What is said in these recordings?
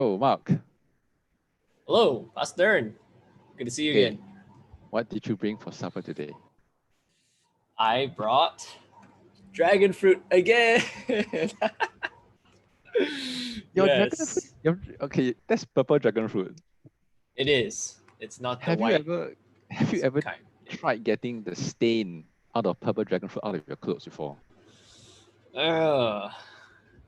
Oh, Mark. Hello, Pastor Darren. Good to see you Hey, again. what did you bring for supper today? I brought dragon fruit again. Your dragon fruit. Yes, Okay, that's purple dragon fruit. it is. It's not the Have you white ever have you ever kind. Yeah. tried getting the stain out of purple dragon fruit out of your clothes before?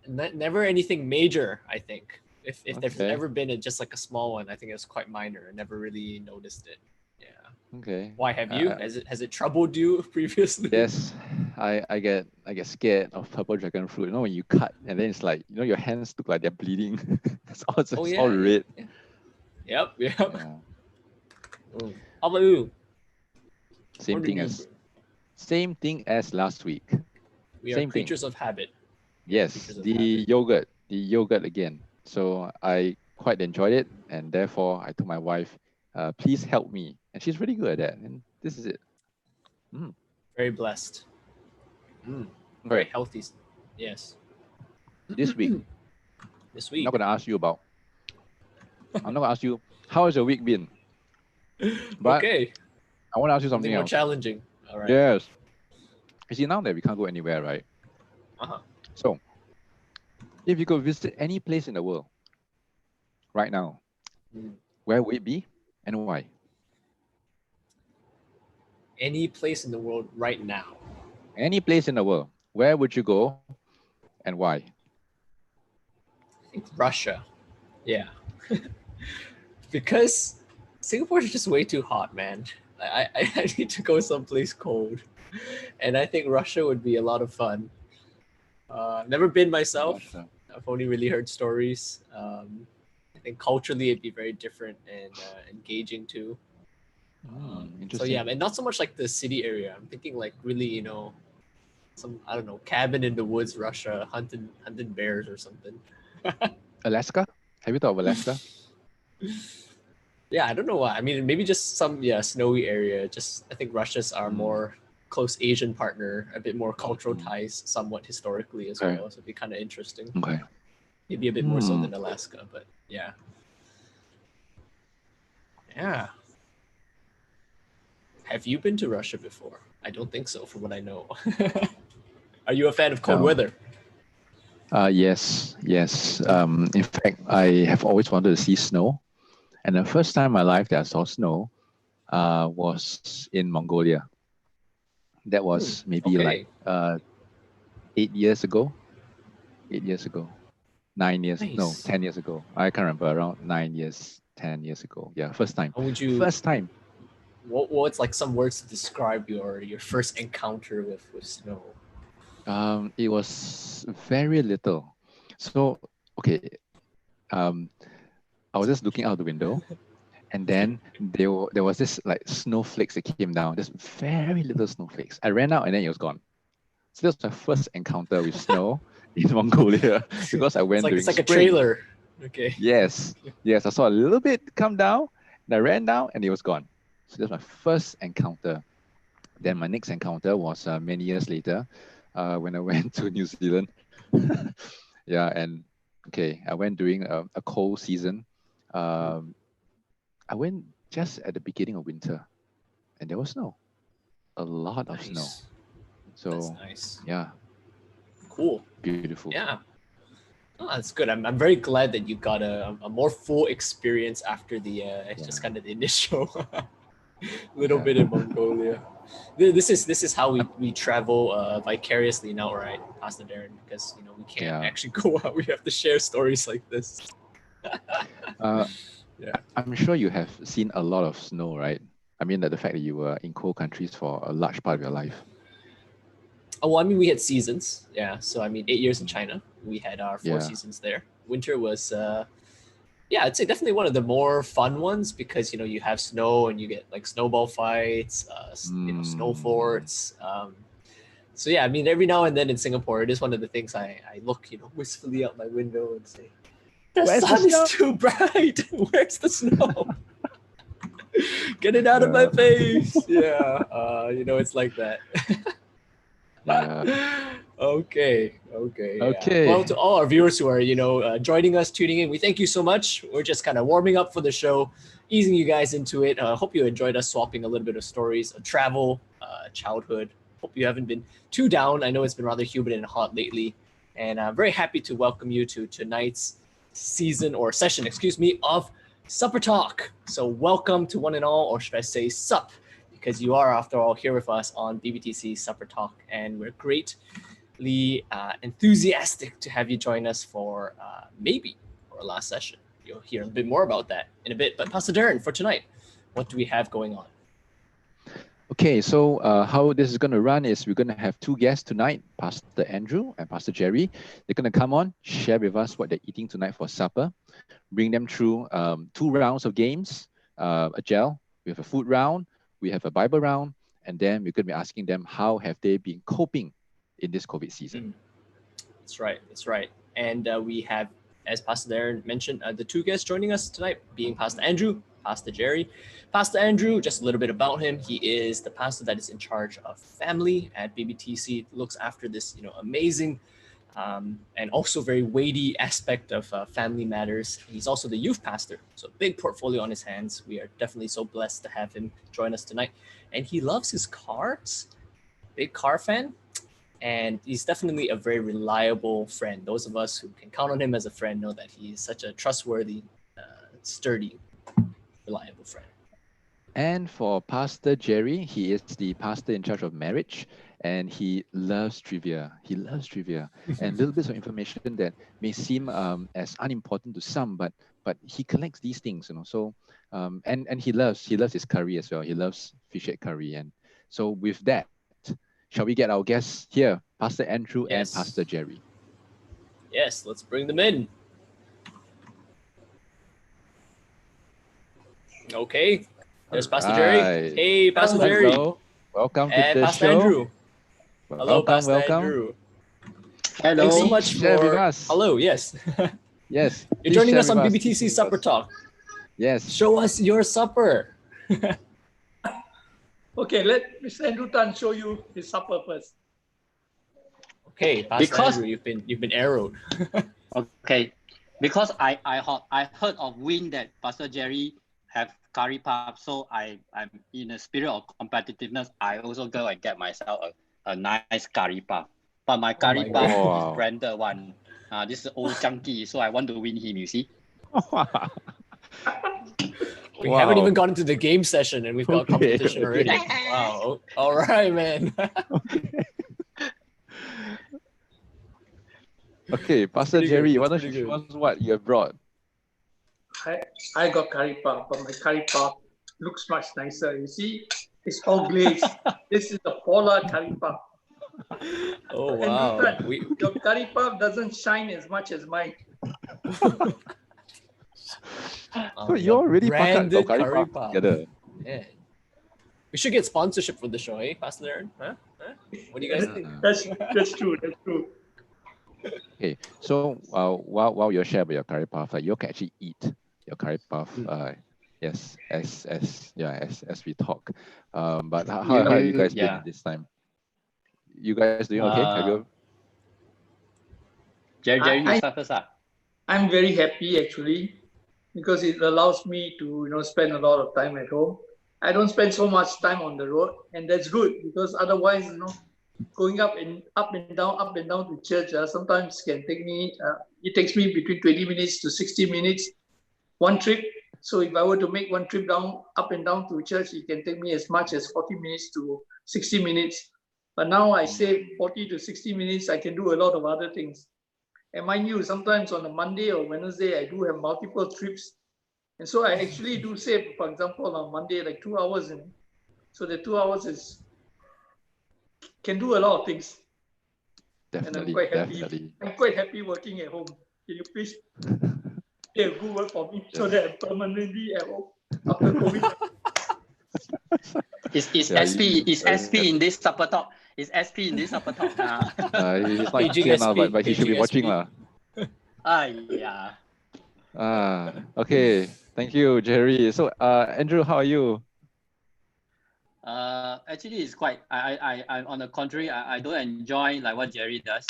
Never anything major, I think. If there's Okay, ever been just like a small one, I think it was quite minor. I never really noticed it. Yeah. okay. Why have you? Has it troubled you previously? Yes, I get scared of purple dragon fruit. You know when you cut and then it's like your hands look like they're bleeding. It's Oh all yeah, yeah, red. yeah. Yep. Yeah, Mm. How about you? same What did thing you as bring? same thing as last week. We are Same thing. creatures of habit. We are Yes, creatures of the habit. yogurt again. So I quite enjoyed it, and therefore I told my wife, please help me. And she's really good at that. And this is it. Mm. Very blessed. Mm. Very Okay, healthy. Yes. this week, This I'm not week. going to ask you about, I'm not going to ask you, how has your week been? But Okay. I want to ask you Something something more else. challenging. All right. Yes. You see, now that we can't go anywhere, right? Uh-huh. So if you could visit any place in the world right now, Mm. where would it be and why? Any place in the world right now. Any place in the world, where would you go and why? I think Russia. Yeah. Because Singapore is just way too hot, man. I need to go someplace cold. And I think Russia would be a lot of fun. Never been myself. Russia. I've only really heard stories. I think culturally it'd be very different and engaging too. So yeah, Interesting. and not so much like the city area. I'm thinking like really, some I don't know cabin in the woods, Russia, hunting bears or something. Alaska? Have you thought of Alaska? Yeah, I don't know why. I mean, maybe just some snowy area. Just I think Russia's our Mm, more close Asian partner, a bit more cultural mm, ties, somewhat historically as okay. well. So it'd be kind of interesting. Okay. Maybe a bit more so Hmm. than Alaska, but yeah, yeah. Have you been to Russia before? I don't think so, from what I know. Are you a fan of cold No. weather? Yes. Yes. In fact, I have always wanted to see snow. And the first time in my life that I saw snow was in Mongolia. That was maybe like Okay, 8 years ago. 8 years ago. 9 years. No, nice. 10 years ago. I can't remember. Around 9 years, 10 years ago. Yeah, first time. How would you? First time. What's like some words to describe your first encounter with snow? It was very little. So, okay, um, I was just looking out the window, and then there was this like snowflakes that came down, just very little snowflakes. I ran out and then it was gone. So that was my first encounter with snow in Mongolia because I It's went like during it's like a spring. trailer. Okay. Yes, yes, I saw a little bit come down, and I ran down and it was gone. So that's my first encounter. Then my next encounter was many years later when I went to New Zealand. Yeah, and okay, I went during a cold season. Um, I went just at the beginning of winter, and there was snow, a lot of snow. Nice. That's So nice. yeah, Cool. beautiful. Yeah. Oh, that's good. I'm very glad that you got a more full experience after the just Yeah, kind of the initial little yeah. bit in Mongolia. This is how we travel vicariously now, right, Pastor Darren? Because we can't Yeah. actually go out. We have to share stories like this. Uh, Yeah. I'm sure you have seen a lot of snow, right? I mean, that the fact that you were in cold countries for a large part of your life. Oh, well, I mean, we had seasons. Yeah. So I mean, 8 years in China, we had our four Yeah. seasons there. Winter was yeah, I'd say definitely one of the more fun ones because you have snow and you get like snowball fights, snow Mm, forts. So yeah, I mean, every now and then in Singapore, it is one of the things I look wistfully out my window and say, the Where's the sun is snow? too bright. Where's the snow? Get it out of my Uh, face. Yeah, it's like that. yeah. Okay. Yeah. Okay. Well, to all our viewers who are, joining us, tuning in, we thank you so much. We're just kind of warming up for the show, easing you guys into it. Hope you enjoyed us swapping a little bit of stories of travel, childhood. Hope you haven't been too down. I know it's been rather humid and hot lately. And I'm very happy to welcome you to tonight's session, of Supper Talk. So welcome to one and all, or should I say sup, because you are, after all, here with us on BBTC Supper Talk. And we're greatly enthusiastic to have you join us for maybe our last session. You'll hear a bit more about that in a bit. But Pastor Darren, for tonight, what do we have going on? Okay, so how this is going to run is we're going to have two guests tonight, Pastor Andrew and Pastor Jerry. They're going to come on, share with us what they're eating tonight for supper, bring them through 2 rounds of games, a gel, we have a food round, we have a Bible round, and then we're going to be asking them how have they been coping in this COVID season. That's right. And we have, as Pastor Darren mentioned, the 2 guests joining us tonight, being Pastor Andrew, Pastor Jerry. Pastor Andrew, just a little bit about him. He is the pastor that is in charge of family at Bbtc, looks after this, amazing and also very weighty aspect of family matters. He's also the youth pastor, so big portfolio on his hands. We are definitely so blessed to have him join us tonight. And he loves his cars, big car fan. And he's definitely a very reliable friend. Those of us who can count on him as a friend know that he is such a trustworthy, sturdy, reliable friend. And for Pastor Jerry, he is the pastor in charge of marriage, and he loves trivia. And little bits of information that may seem as unimportant to some, but he collects these things, So and he loves his curry as well. He loves fish head curry, and so with that, shall we get our guests here, Pastor Andrew and Pastor Jerry? Yes, let's bring them in. Okay. There's Pastor Jerry. Hey, Pastor Jerry. Hello. Welcome to the Pastor show. Andrew. Hello, Pastor Andrew. Hello. Thanks so much Share with for... us. Hello, yes. Yes. You're joining us on BBTC Supper Talk. Yes. Show us your supper. Okay, let Mr. Andrew Tan show you his supper first. Okay, Pastor Andrew, you've been arrowed. Okay, because I heard of wind that Pastor Jerry have curry puff, so I'm in a spirit of competitiveness. I also go and get myself a nice curry puff, but my curry puff is branded one. This is old junkie, so I want to win him. You see. We haven't even gotten to the game session, and we've got competition already. Wow! All right, man. Okay, Pastor Jerry, why don't you show us what you have brought? I got curry puff, but my curry puff looks much nicer. You see, it's all glazed. This is the polar curry puff. Oh wow! Your curry puff doesn't shine as much as mine. So you're really branded curry puff together. Yeah. We should get sponsorship for the show, eh, Pastor Darren? Huh? What do you guys think? That's true. Okay, so while you're sharing about your curry puff, you can actually eat your curry puff. Yes, as we talk. But how are you guys doing this time? You guys doing okay? Have you? Jerry, you start first. I'm very happy actually, because it allows me to spend a lot of time at home. I don't spend so much time on the road, and that's good, because otherwise going up and down to church sometimes can take me. It takes me between 20 minutes to 60 minutes one trip. So if I were to make one trip up and down to church, it can take me as much as 40 minutes to 60 minutes. But now I save 40 to 60 minutes. I can do a lot of other things. And mind you, sometimes on a Monday or Wednesday, I do have multiple trips. And so I actually do save, for example, on Monday, like 2 hours. So the 2 hours can do a lot of things. Definitely, and I'm quite happy. Definitely. I'm quite happy working at home. Can you please say a good word for me so that I'm permanently at home after COVID? Is SP in this supper talk? Is SP in this supper talk? He's not here now, but he should be watching lah. Yeah. Okay. Thank you, Jerry. So, Andrew, how are you? Actually, it's quite. I on the contrary, I don't enjoy like what Jerry does.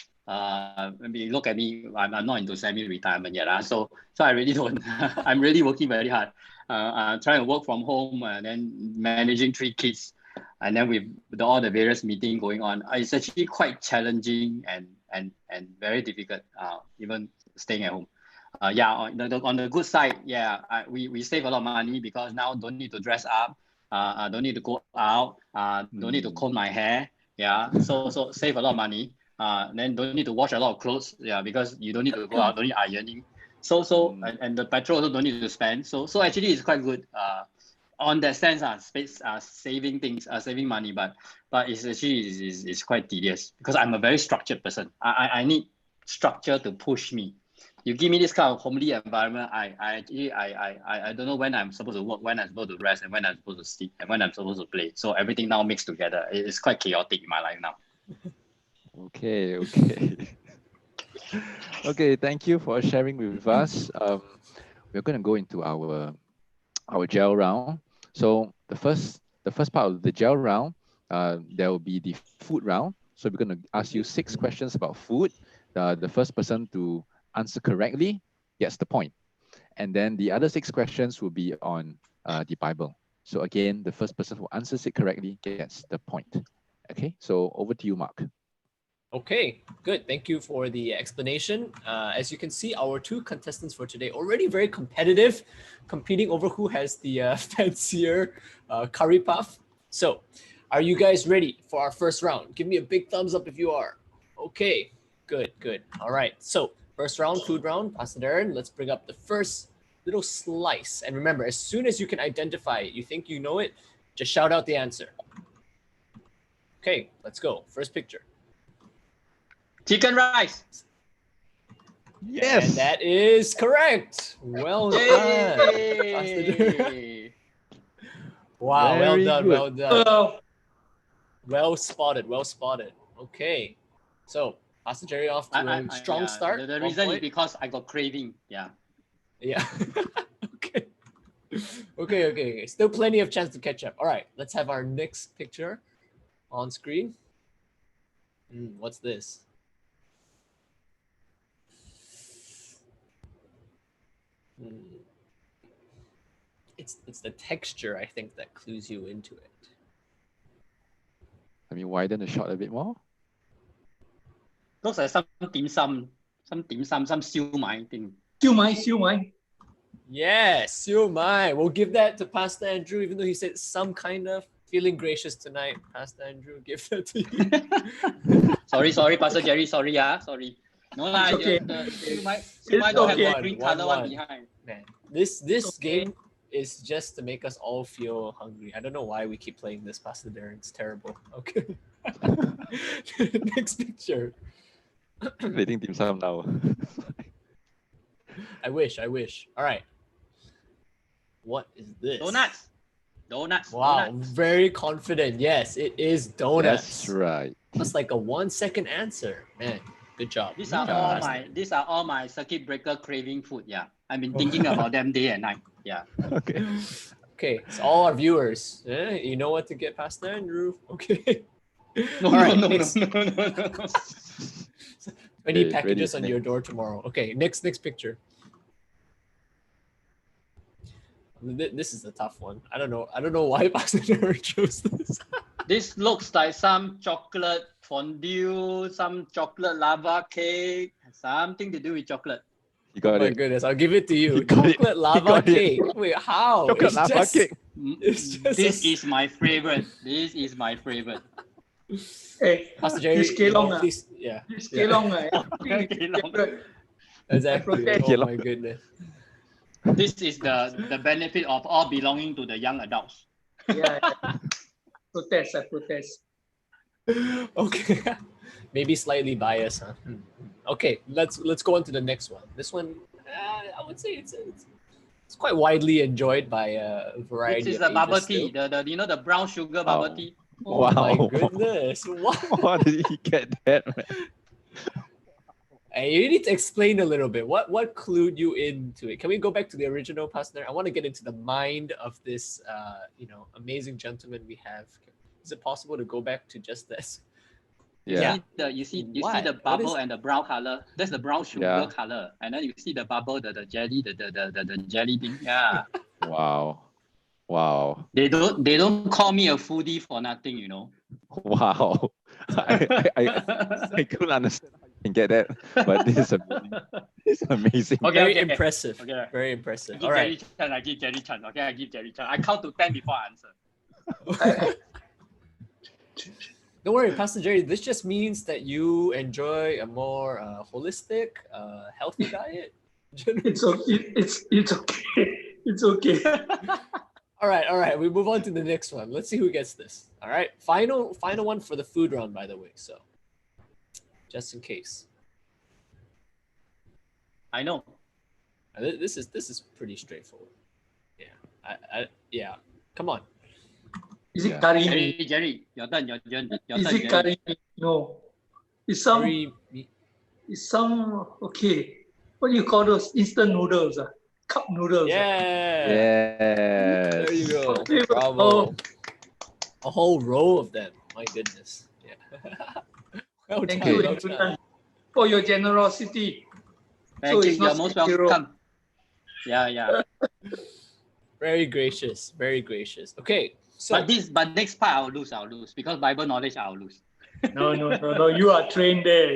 Maybe look at me. I'm not into semi-retirement yet. So I really don't. I'm really working very hard. I'm trying to work from home and then managing 3 kids, and then with all the various meetings going on, it's actually quite challenging and very difficult. Even staying at home. Yeah, on the good side, yeah, we save a lot of money because now don't need to dress up. Don't need to go out. Don't need to comb my hair. Yeah, so save a lot of money. Then don't need to wash a lot of clothes. Yeah, because you don't need to go out. Don't need ironing. And the petrol also don't need to spend. So actually it's quite good. On that sense, saving things, saving money. But it's actually is quite tedious because I'm a very structured person. I need structure to push me. You give me this kind of homely environment, I don't know when I'm supposed to work, when I'm supposed to rest, and when I'm supposed to sleep, and when I'm supposed to play. So everything now mixed together. It's quite chaotic in my life now. Okay. Okay, thank you for sharing with us. We're going to go into our gel round. So the first part of the gel round, there will be the food round. So we're going to ask you 6 questions about food. The first person to answer correctly gets the point. And then the other 6 questions will be on the Bible. So again, the first person who answers it correctly gets the point. Okay, so over to you, Mark. Okay, good. Thank you for the explanation. As you can see, our 2 contestants for today already very competitive, competing over who has the fancier curry puff. So, are you guys ready for our first round? Give me a big thumbs up if you are. Okay, good. All right, so first round, food round. Pastor Darren, let's bring up the first little slice. And remember, as soon as you can identify it, you think you know it, just shout out the answer. Okay, let's go. First picture. Chicken rice. Yes. And that is correct. Well done. Wow, Very well good. done. Well spotted. Okay. So, Pastor Jerry off to a strong start. The reason is because I got craving. Yeah. Okay. Still plenty of chance to catch up. All right, let's have our next picture on screen. What's this? It's the texture, I think, that clues you into it. Let me widen the shot a bit more. Looks like some dim sum, some siu mai thing. Siu mai. Yes, siu mai. We'll give that to Pastor Andrew, even though he said some kind of. Feeling gracious tonight, Pastor Andrew. Give that to you. sorry, Pastor Jerry. Sorry. No, it's okay. Siu don't have green color one behind. Man, this game is just to make us all feel hungry. I don't know why we keep playing this, Pastor Darren. It's terrible. Okay. Next picture. Waiting dim sum now. I wish. All right. What is this? Donuts. Wow, donuts. Very confident. Yes, it is donuts. That's right. That's like a 1-second answer. Man, good job. These are all my circuit breaker craving food. Yeah, I've been thinking about them day and night. Yeah. Okay. So all our viewers, you know what to get Pastor Andrew. Okay. No. I need packages on your door tomorrow. Okay. Next picture. This is a tough one. I don't know why Pastor Darren chose this. This looks like some chocolate fondue, some chocolate lava cake, something to do with chocolate. You got my it. goodness, I'll give it to you. Chocolate lava cake. Wait, how? Chocolate lava cake. This is my favorite. Hey, Pastor Jerry, please, yeah. Exactly. Oh my goodness. This is the benefit of all belonging to the young adults. Yeah. I protest. Okay. Maybe slightly biased, huh? Okay, let's go on to the next one. This one, I would say it's quite widely enjoyed by a variety. This is the bubble tea, the brown sugar bubble tea. Oh my goodness! Wow. How did he get that, man? Hey, you need to explain a little bit. What clued you into it? Can we go back to the original partner? I want to get into the mind of this, amazing gentleman we have. Is it possible to go back to just this? Yeah. You see Why? the What bubble is- and the brown color. That's the brown sugar Yeah. color, and then you see the bubble, the jelly, the jelly thing. Yeah. Wow. Wow. They don't call me a foodie for nothing, you know. Wow. I couldn't understand how you can get that, but this is amazing. This is amazing. Okay, Very okay. impressive. Okay. Very impressive. I All right. give Jerry chance. Okay, I give Jerry chance. I count to 10 before I answer. Don't worry, Pastor Jerry. This just means that you enjoy a more holistic, healthy diet. It's okay. It's okay. It's okay. All right. We move on to the next one. Let's see who gets this. All right, final one for the food round, by the way. So, just in case. I know. This is pretty straightforward. Yeah, yeah. Come on. Is it Yeah. curry? Jerry, your turn. Your Is turn, it curry? No. It's some. Very, It's some. Okay. What do you call those instant noodles? Cup noodles. yeah. Yes. There you go. Okay. Bravo. Oh. A whole row of them. My goodness. Yeah. Well Thank done, you, well Andrew, done. for your generosity. Thank So you. it's You're not most 6-0. welcome. Yeah. Very gracious. Very gracious. Okay. So But next part I'll lose because Bible knowledge I'll lose. No. You are trained there.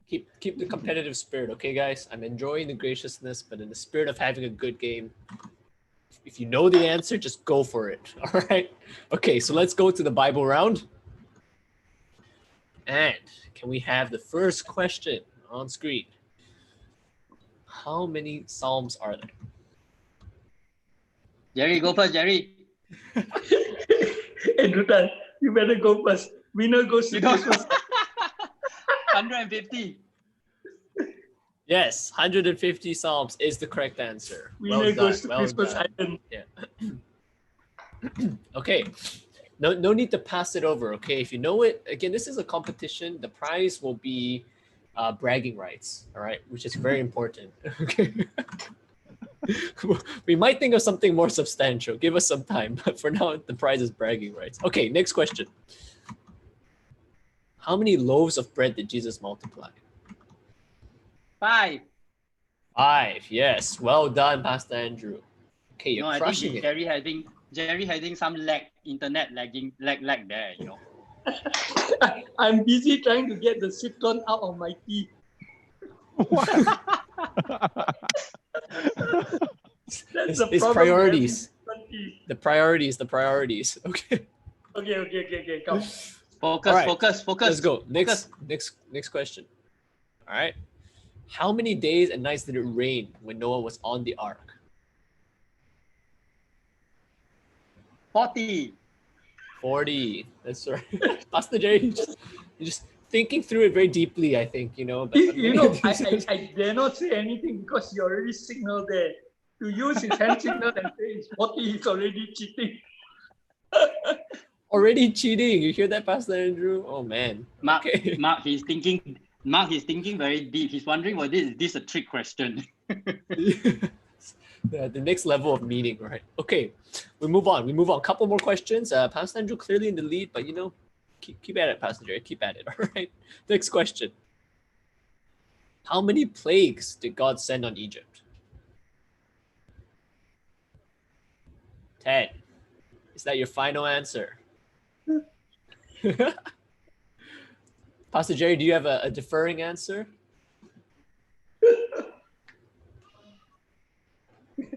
keep the competitive spirit, okay, guys? I'm enjoying the graciousness, but in the spirit of having a good game, if you know the answer, just go for it. All right. Okay, so let's go to the Bible round. And can we have the first question on screen? How many Psalms are there? Jerry, go first, Jerry. Andrew Tan, you better go first. Winner goes to You don't- Christmas. 150. Yes, 150 Psalms is the correct answer. Winner goes to well Christmas done. Island. Okay. No need to pass it over, okay? If you know it, again, this is a competition. The prize will be bragging rights, all right? Which is very important, okay? We might think of something more substantial. Give us some time, but for now, the prize is bragging rights. Okay, next question. How many loaves of bread did Jesus multiply? 5. 5, yes. Well done, Pastor Andrew. Okay, you're No, I crushing think it. Jerry having some internet lag there, you know. I'm busy trying to get the citron out of my tea. That's the It's problem. priorities. Tea. The priorities. Okay. Okay. Come. Focus, All right. focus. Let's go. Next question. All right. How many days and nights did it rain when Noah was on the ark? 40. 40. That's right. Pastor Jerry, you're just thinking through it very deeply, I think, you know. I dare not say anything because he already signaled there. To use his hand signal and say it's 40, he's already cheating. Already cheating. You hear that, Pastor Andrew? Oh, man. Mark, Okay. Mark, he's thinking very deep. He's wondering whether is this a trick question. The next level of meaning, right? Okay, we move on. Couple more questions. Pastor Andrew clearly in the lead, but keep at it, Pastor Jerry. Keep at it. All right. Next question. How many plagues did God send on Egypt? 10. Is that your final answer? Pastor Jerry, do you have a deferring answer?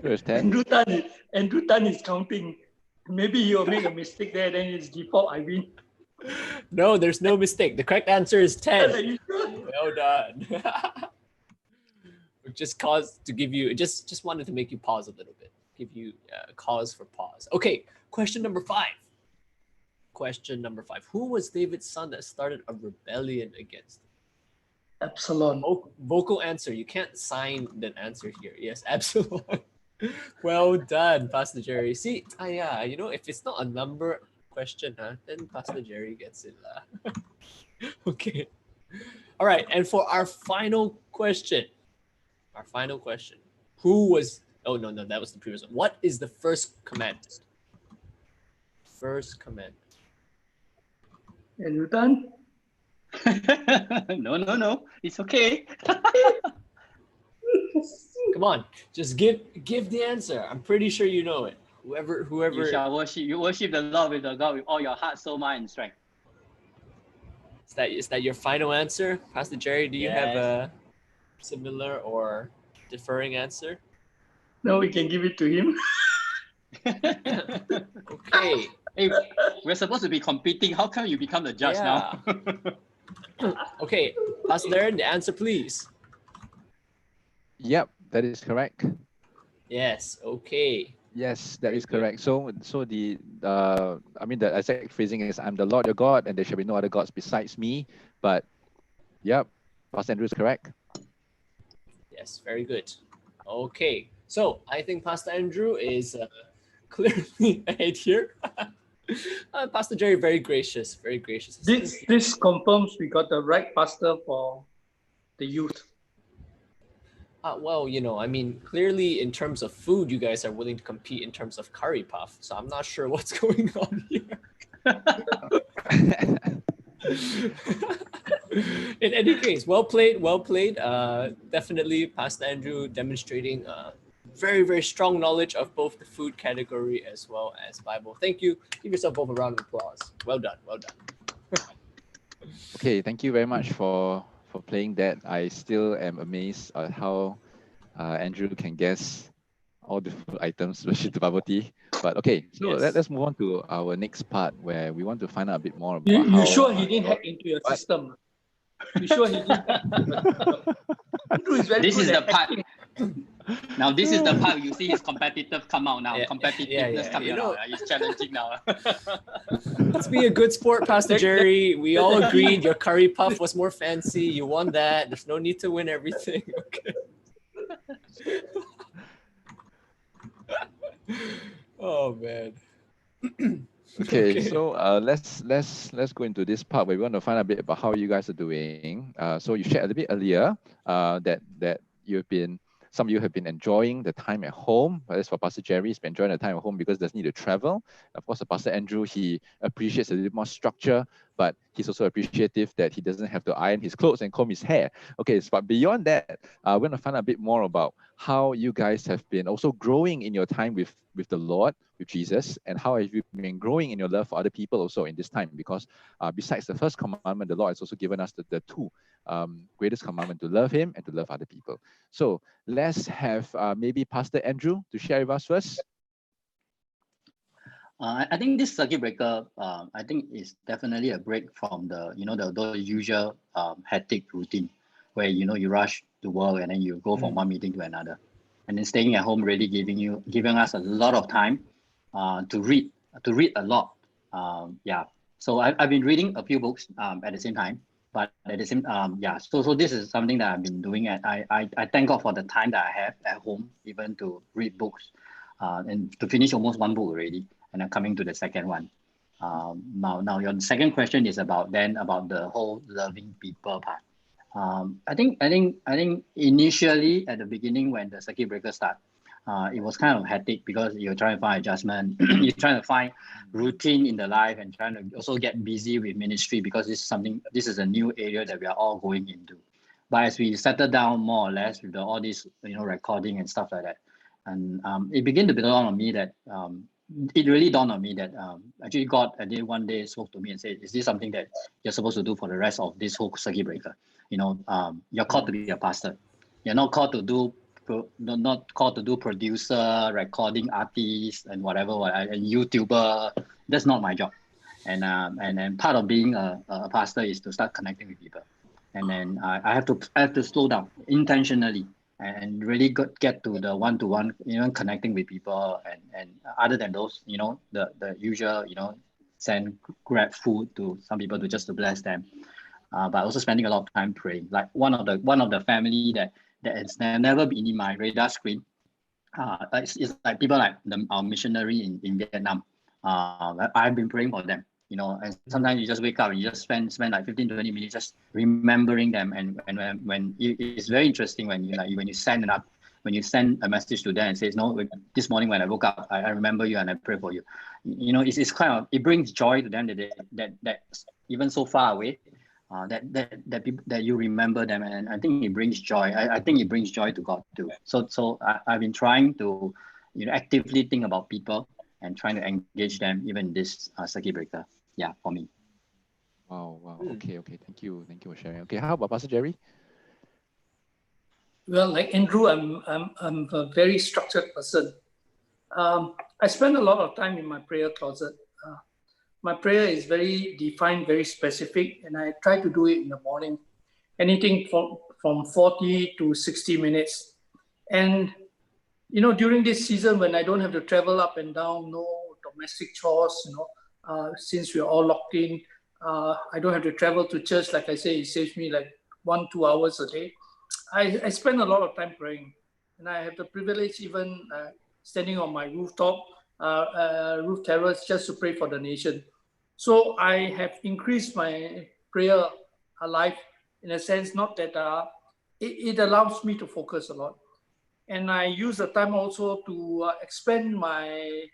Andrew Tan is counting. Maybe he'll make a mistake there, then it's default, I win. No, there's no mistake. The correct answer is 10. Are you sure? Well done. Just wanted to make you pause a little bit, give you cause for pause. Okay, question number 5. Who was David's son that started a rebellion against him? Absalom. Vocal answer. You can't sign the answer here. Yes, Absalom. Well done, Pastor Jerry. See, if it's not a number question, then Pastor Jerry gets it. Okay. All right, and for our final question, who was? Oh no, that was the previous one. What is the first commandment? First commandment. And you done? No. It's okay. Come on, just give the answer. I'm pretty sure you know it. Whoever. You shall worship. You worship the Lord with the God with all your heart, soul, mind, and strength. Is that your final answer, Pastor Jerry? Do you have Yes. a similar or differing answer? No, we can give it to him. Okay. Hey, we're supposed to be competing. How come you become the judge now? Okay, Pastor Darren, the answer, please. Yep, that is correct. Yes. Okay. Yes, that Very is good. correct. So the the exact phrasing is, I'm the Lord your God, and there shall be no other gods besides me. But yep, Pastor Andrew is correct. Yes, very good. Okay, so I think Pastor Andrew is clearly ahead here. Pastor Jerry, very gracious, very gracious. This confirms we got the right pastor for the youth. Well, I mean, clearly in terms of food, you guys are willing to compete in terms of curry puff. So I'm not sure what's going on here. In any case, well played. Definitely, Pastor Andrew demonstrating very, very strong knowledge of both the food category as well as Bible. Thank you. Give yourself both a round of applause. Well done. Okay, thank you very much for playing that. I still am amazed at how Andrew can guess all the food items, especially the bubble tea. But okay, so Yes. let's move on to our next part where we want to find out a bit more about You sure he didn't hack into your What? system? You sure he didn't hack into your system? Andrew is very This good is at the part. hacking. Now this is the part you see his competitive come out now. Yeah, Competitiveness coming out. He's challenging now. Let's be a good sport, Pastor Jerry. We all agreed your curry puff was more fancy. You won that. There's no need to win everything. Okay. Oh man. Okay, so let's go into this part where we want to find out a bit about how you guys are doing. So you shared a little bit earlier that some of you have been enjoying the time at home. But as for Pastor Jerry, he's been enjoying the time at home because he doesn't need to travel. Of course, Pastor Andrew, he appreciates a little more structure, but he's also appreciative that he doesn't have to iron his clothes and comb his hair. Okay, but beyond that, we're going to find out a bit more about how you guys have been also growing in your time with the Lord, with Jesus, and how have you been growing in your love for other people also in this time, because besides the first commandment, the Lord has also given us the two greatest commandment, to love him and to love other people. So let's have maybe Pastor Andrew to share with us first. I think this circuit breaker, I think is definitely a break from the usual hectic routine where you rush to work and then you go from one meeting to another, and then staying at home really giving us a lot of time to read a lot. So I've been reading a few books at the same time, but at the same so this is something that I've been doing, and I thank God for the time that I have at home even to read books, and to finish almost one book already, and I'm coming to the second one. Now your second question is about the whole loving people part. I think initially at the beginning when the circuit breaker started, it was kind of hectic because you're trying to find adjustment, you're trying to find routine in the life, and trying to also get busy with ministry because this is a new area that we are all going into. But as we settle down more or less with all this recording and stuff like that, and it began to dawn on me that it really dawned on me that actually God one day spoke to me and said, is this something that you're supposed to do for the rest of this whole circuit breaker? You're called to be a pastor. You're not called to do producer, recording artist, and whatever, and YouTuber. That's not my job. And part of being a pastor is to start connecting with people. And then I have to slow down intentionally and really get to the one-to-one, connecting with people, and other than those, the usual, send grab food to some people to bless them. But also spending a lot of time praying. Like one of the family that has never been in my radar screen. It's like people like our missionary in Vietnam. I've been praying for them. you know, and sometimes you just wake up and you just spend like 15, 20 minutes just remembering them. And when it's very interesting when you send a message to them and says, no, this morning when I woke up, I remember you and I pray for you. You know, it's kind of, it brings joy to them that even so far away, that you remember them, and I think it brings joy. I think it brings joy to God too. So I've been trying to, you know, actively think about people and trying to engage them even in this circuit breaker. Yeah, for me. Wow. Okay. Thank you for sharing. Okay, how about Pastor Jerry? Well, like Andrew, I'm a very structured person. I spend a lot of time in my prayer closet. My prayer is very defined, very specific, and I try to do it in the morning. Anything from 40 to 60 minutes. And, you know, during this season when I don't have to travel up and down, no domestic chores, you know, since we're all locked in, I don't have to travel to church. Like I say, it saves me like 1-2 hours a day. I spend a lot of time praying, and I have the privilege even standing on my roof terrace just to pray for the nation. So I have increased my prayer life in a sense, not that it allows me to focus a lot. And I use the time also to expand my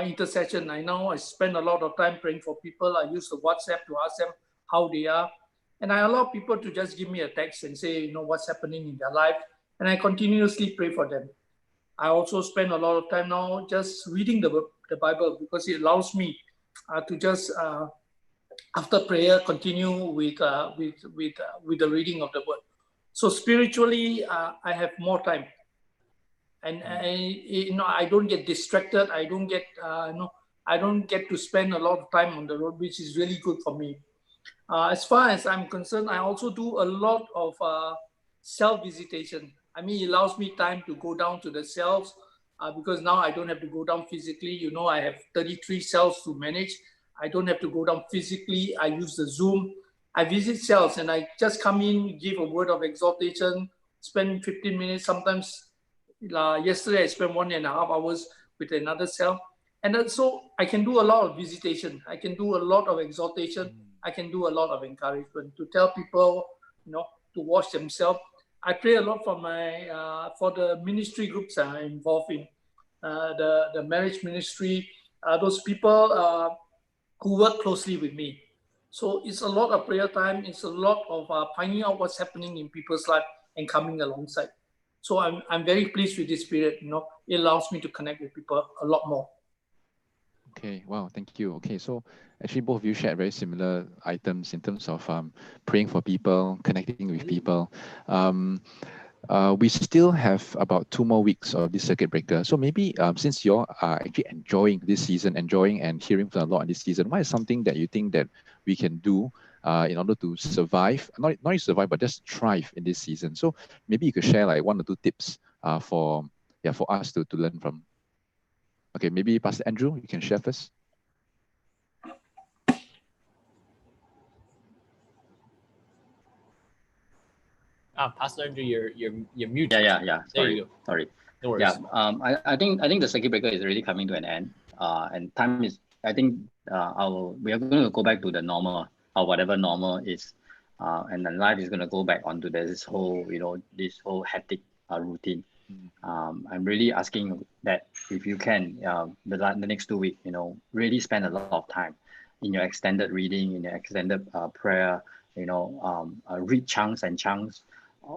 intercession. I know I spend a lot of time praying for people. I use the WhatsApp to ask them how they are. And I allow people to just give me a text and say, you know, what's happening in their life. And I continuously pray for them. I also spend a lot of time now just reading the Bible, because it allows me to just after prayer continue with the reading of the word. So spiritually, I have more time, and I don't get distracted. I don't get to spend a lot of time on the road, which is really good for me. As far as I'm concerned, I also do a lot of self-visitation. I mean, it allows me time to go down to the cells because now I don't have to go down physically. You know, I have 33 cells to manage. I don't have to go down physically. I use the Zoom. I visit cells and I just come in, give a word of exhortation, spend 15 minutes. Sometimes yesterday I spent 1.5 hours with another cell. And then, so I can do a lot of visitation. I can do a lot of exhortation. I can do a lot of encouragement to tell people, you know, to wash themselves. I pray a lot for for the ministry groups I'm involved in, the marriage ministry, those people who work closely with me. So it's a lot of prayer time. It's a lot of finding out what's happening in people's life and coming alongside. So I'm very pleased with this period. You know, it allows me to connect with people a lot more. Okay, wow, thank you. Okay, so actually both of you shared very similar items in terms of praying for people, connecting with people. We still have about 2 more weeks of this circuit breaker. So maybe since you're actually enjoying this season, enjoying and hearing from the Lord this season, what is something that you think that we can do in order to survive, not survive, but just thrive in this season? So maybe you could share like 1 or 2 tips for us to learn from. Okay, maybe Pastor Andrew, you can share first. Pastor Andrew, you're muted. Yeah. Sorry. No worries. Yeah. I think the circuit breaker is really coming to an end. And time is. I think we are going to go back to the normal or whatever normal is, and then life is going to go back onto this whole hectic routine. I'm really asking that if you can, the next 2 weeks, really spend a lot of time in your extended reading, in your extended prayer, read chunks and chunks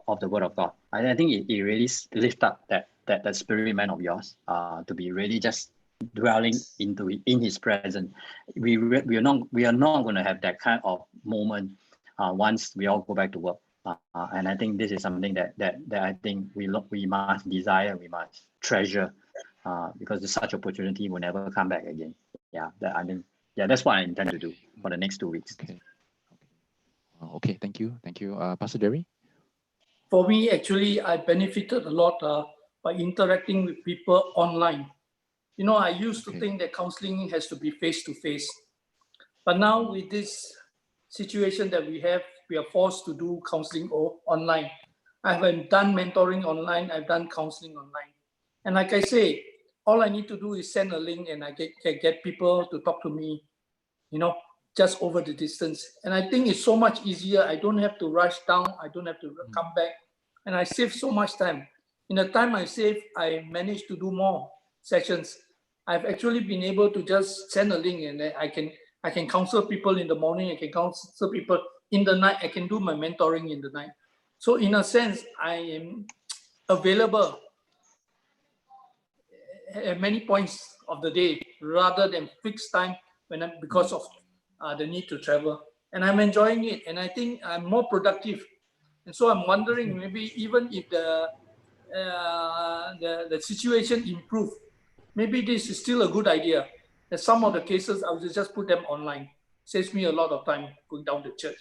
of the Word of God. I think it really lifts up that spirit man of yours to be really just dwelling in His presence. We are not going to have that kind of moment once we all go back to work. And I think this is something that I think we must desire, we must treasure, because such opportunity will never come back again. That's what I intend to do for the next 2 weeks. Okay, thank you, Pastor Jerry. For me, actually, I benefited a lot by interacting with people online. I used to think that counseling has to be face-to-face. But now with this situation that we are forced to do counseling online. I've done mentoring online. I've done counseling online. And like I say, all I need to do is send a link and I can get people to talk to me just over the distance. And I think it's so much easier. I don't have to rush down. I don't have to come back. And I save so much time. In the time I save, I managed to do more sessions. I've actually been able to just send a link, and then I can counsel people in the morning. I can counsel people in the night. I can do my mentoring in the night. So in a sense, I am available at many points of the day rather than fixed time because of the need to travel. And I'm enjoying it, and I think I'm more productive. And so I'm wondering, maybe even if the situation improve, maybe this is still a good idea. That some of the cases I will just put them online. Saves me a lot of time going down to church.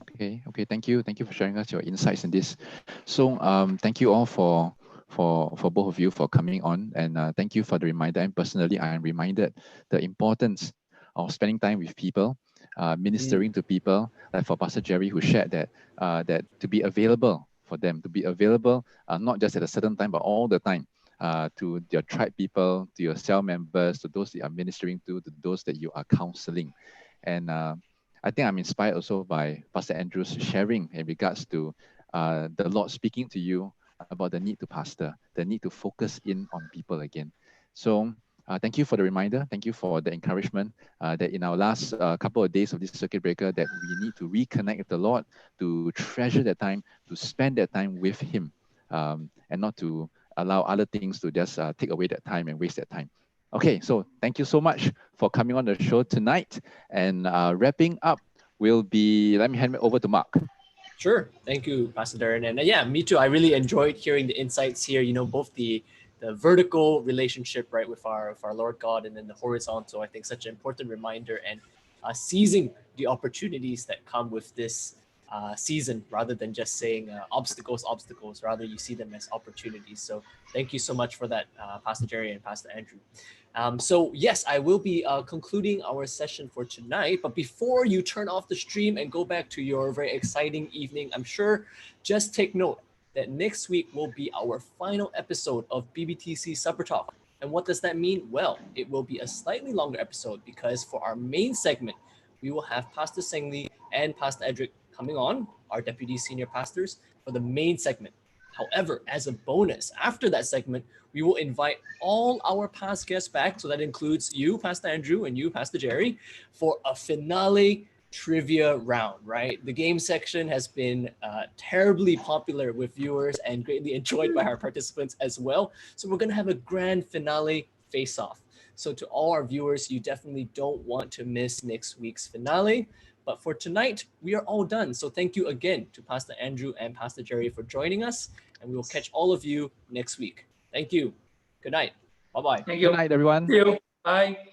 Okay. Thank you for sharing us your insights in this. So thank you all for both of you for coming on, and thank you for the reminder. And personally, I am reminded the importance of spending time with people, ministering to people. Like for Pastor Jerry, who shared that that to be available for them, to be available not just at a certain time, but all the time. To your tribe people, to your cell members, to those that you are ministering to those that you are counseling. And I think I'm inspired also by Pastor Andrew's sharing in regards to the Lord speaking to you about the need to pastor, the need to focus in on people again. So thank you for the reminder. Thank you for the encouragement that in our last couple of days of this circuit breaker, that we need to reconnect with the Lord, to treasure that time, to spend that time with Him, and not to allow other things to just take away that time and waste that time. Okay, so thank you so much for coming on the show tonight. And wrapping up will be, let me hand it over to Mark. Sure. Thank you, Pastor Darren. And yeah, me too. I really enjoyed hearing the insights here, both the vertical relationship, right, with our Lord God, and then the horizontal. I think such an important reminder, and seizing the opportunities that come with this season, rather than just saying obstacles, rather you see them as opportunities. So thank you so much for that, Pastor Jerry and Pastor Andrew. So yes, I will be concluding our session for tonight, but before you turn off the stream and go back to your very exciting evening, I'm sure just take note that next week will be our final episode of BBTC Supper Talk. And what does that mean? Well, it will be a slightly longer episode, because for our main segment, we will have Pastor Sengli and Pastor Edric coming on, our deputy senior pastors, for the main segment. However, as a bonus, after that segment, we will invite all our past guests back. So that includes you, Pastor Andrew, and you, Pastor Jerry, for a finale trivia round, right? The game section has been terribly popular with viewers and greatly enjoyed by our participants as well. So we're going to have a grand finale face-off. So to all our viewers, you definitely don't want to miss next week's finale. But for tonight, we are all done. So thank you again to Pastor Andrew and Pastor Jerry for joining us. And we will catch all of you next week. Thank you. Good night. Bye-bye. Thank you. Good night, everyone. See you. Bye.